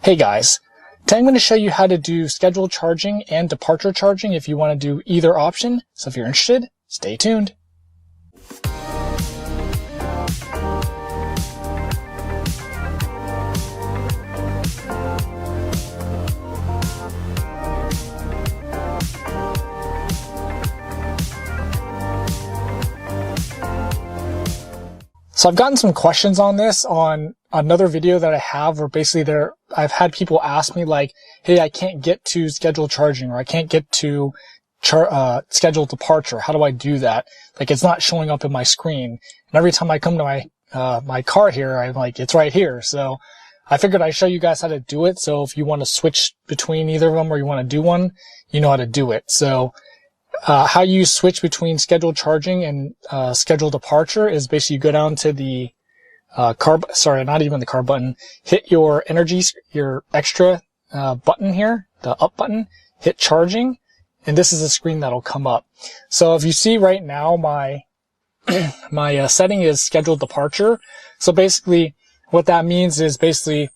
Hey guys, today I'm going to show you how to do scheduled charging and departure charging if you want to do either option. So if you're interested, stay tuned. So I've gotten some questions on this on another video that I have where basically I've had people ask me like, hey, I can't get to scheduled charging or I can't get to scheduled departure. How do I do that? Like it's not showing up in my screen. And every time I come to my car here, I'm like, it's right here. So I figured I'd show you guys how to do it. So if you want to switch between either of them or you want to do one, you know how to do it. So how you switch between scheduled charging and scheduled departure is basically you go down to the not even the car button, hit your your extra button here, the up button, hit charging, and this is the screen that'll come up. So if you see right now, my setting is scheduled departure. So basically what that means is basically,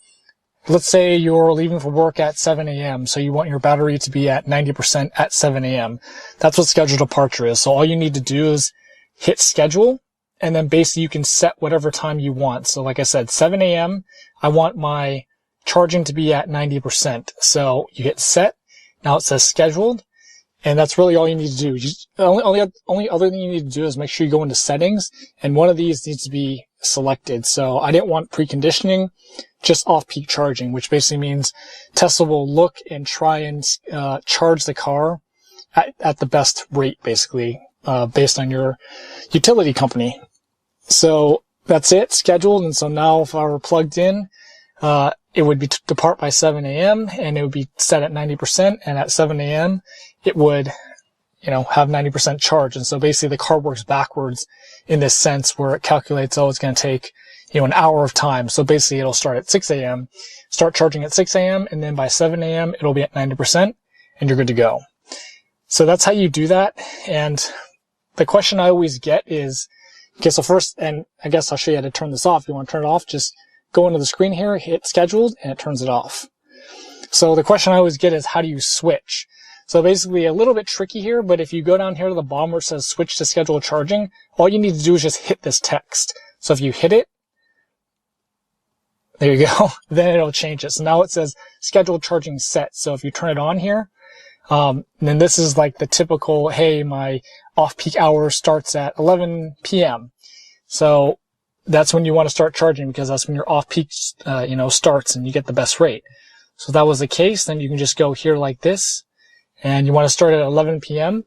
let's say you're leaving for work at 7 a.m. So you want your battery to be at 90% at 7 a.m. That's what scheduled departure is. So all you need to do is hit schedule, and then basically you can set whatever time you want. So like I said, 7 a.m., I want my charging to be at 90%. So you hit set. Now it says scheduled, and that's really all you need to do. The only other thing you need to do is make sure you go into settings, and one of these needs to be selected. So I didn't want preconditioning, just off-peak charging, which basically means Tesla will look and try and charge the car at the best rate, basically, based on your utility company. So that's it, scheduled. And so now if I were plugged in, it would be depart by 7 a.m. and it would be set at 90%. And at 7 a.m., it would, have 90% charge. And so basically the car works backwards in this sense where it calculates, it's going to take, an hour of time. So basically it'll start at 6 a.m., start charging at 6 a.m., and then by 7 a.m., it'll be at 90%, and you're good to go. So that's how you do that. And the question I always get is, okay, so first, and I guess I'll show you how to turn this off. If you want to turn it off, just go into the screen here, hit scheduled, and it turns it off. So the question I always get is, how do you switch? So basically a little bit tricky here, but if you go down here to the bottom where it says switch to scheduled charging, all you need to do is just hit this text. So if you hit it, there you go, then it'll change it. So now it says scheduled charging set. So if you turn it on here, then this is like the typical, hey, my off-peak hour starts at 11 p.m. So that's when you want to start charging because that's when your off-peak, starts and you get the best rate. So if that was the case, then you can just go here like this. And you want to start at 11 p.m.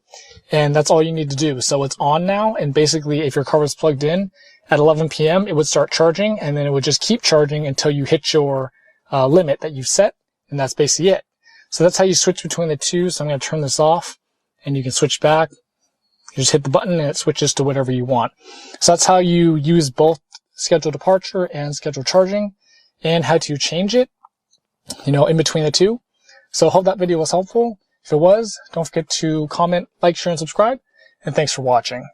and that's all you need to do. So it's on now, and basically if your car was plugged in at 11 p.m., it would start charging, and then it would just keep charging until you hit your limit that you've set, and that's basically it. So that's how you switch between the two. So I'm going to turn this off, and you can switch back. You just hit the button, and it switches to whatever you want. So that's how you use both scheduled departure and scheduled charging, and how to change it, in between the two. So I hope that video was helpful. If it was, don't forget to comment, like, share, and subscribe, and thanks for watching.